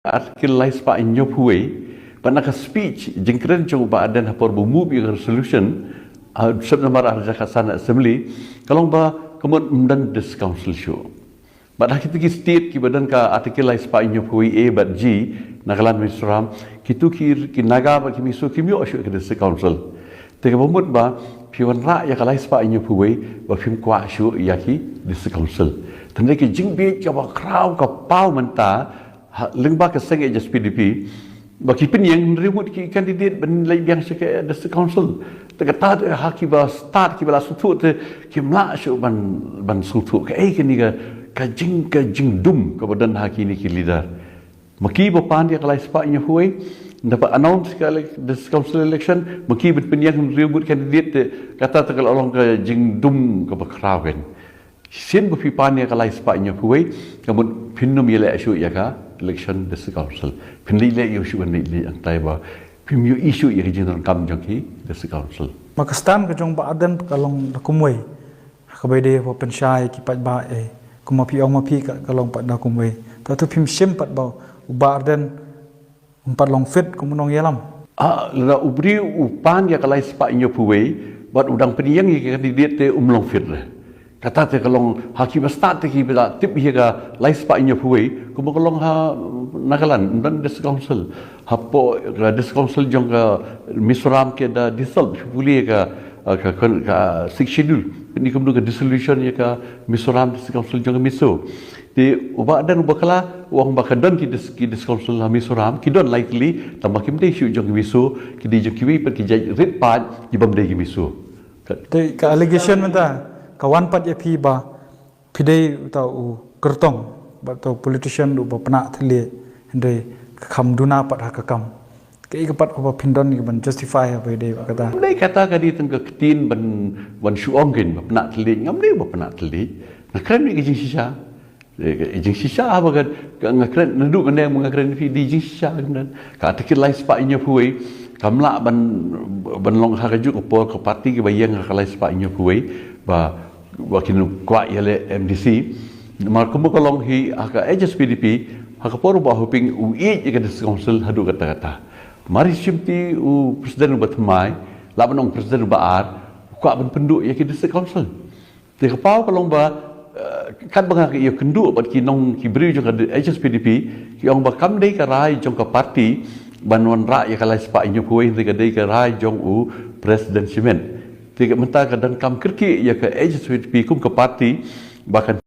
artikel lais pa inyo puwe pa naka speech jengkren jong ba adan hapor bu move resolution sebelum arja kasana assembly kalong ba kemun mdan this council show ba kita ki state ki badan ka artikel lais pa inyo puwe a but g nagalan misram kitu ki naga ba ki miso ki myo show ke this council te ka bomut ba piwan ra ya kalais pa inyo puwe ba phim kwa show ya ki this council tanda ki jingbi ka ba kraw ka pau menta lengba ke seng ejas PDP bagi penyang ribut ki kandidat ben lai biang se ke the council tegata haki ba start ki bala sutu te ki mla shu ban sutu ke ke ni ka jing dum ke badan haki ni ki leader maki ba pan dia kalai spa nya huai dapat announce ke the council election maki ben penyang ribut kandidat te kata tegal olong ke jing dum ke bakrawen sin bu pipan dia kalai spa nya huai kemun pinum yele asu ya ka election the council penilai isu penilai antai ba pemiu isu yang jinan kam jangki the council Pakistan ke jong ba adan kalong kumwe kabede wa pensyai ki pat ba kuma pi ong ma pi kalong pat da kumwe ta tu pim sim pat ba ba adan umpat long fit kumunong yalam la ubri upan ya kalai spa inyo puwe bat udang peniyang yang kandidat te long fit kata te kalong hakim start te ki bela tip higa lais pa inyo puwe kuma kalong ha nagalan dan des council hapo des council jong ka Mizoram ke da dissolve puli ka six schedule ni kumdu ka dissolution ya ka Mizoram des council jong miso te uba dan ubakala wang bakadan ki des council ha Mizoram ki don likely tambah kim de shu jong miso ki di jong ki per ki jai red part ki bam de ki miso te ka allegation menta kawan pat ya pi ba pidai tau kertong ba tau politician du ba penak thli ndai kham duna pat hakakam ke ikapat ko ba pindon ni ban justify ba dei kata dei kata ka di teng ketin ban shuong gen ba penak thli ngam dei ba penak thli na kren ni jing sisa jing sisa ba ga ngakren ndu kan deng ngakren fi di jing sisa kan ka tikit lai spa inya puai kamla ban long hakaju ko por ko parti ke bayang ka lai spa inya puai ba wakin kwa yale MDC mar kumu kolong hi aka ejas PDP haka poru ba hoping u e ke des council hadu kata mari simti u presiden batmai labanong presiden ba ar kwa ban penduk ya ke des council te kapau kolong ba kan banga ke yo kendu bat ki nong ki bri jong ka ejas PDP ki ong ba kam dei ka rai jong ka parti banwan ra ya kala spa inyo puai te dei ka rai jong u presiden simen tiga mentah kadang kam kerki ya ke agency kum ke parti bahkan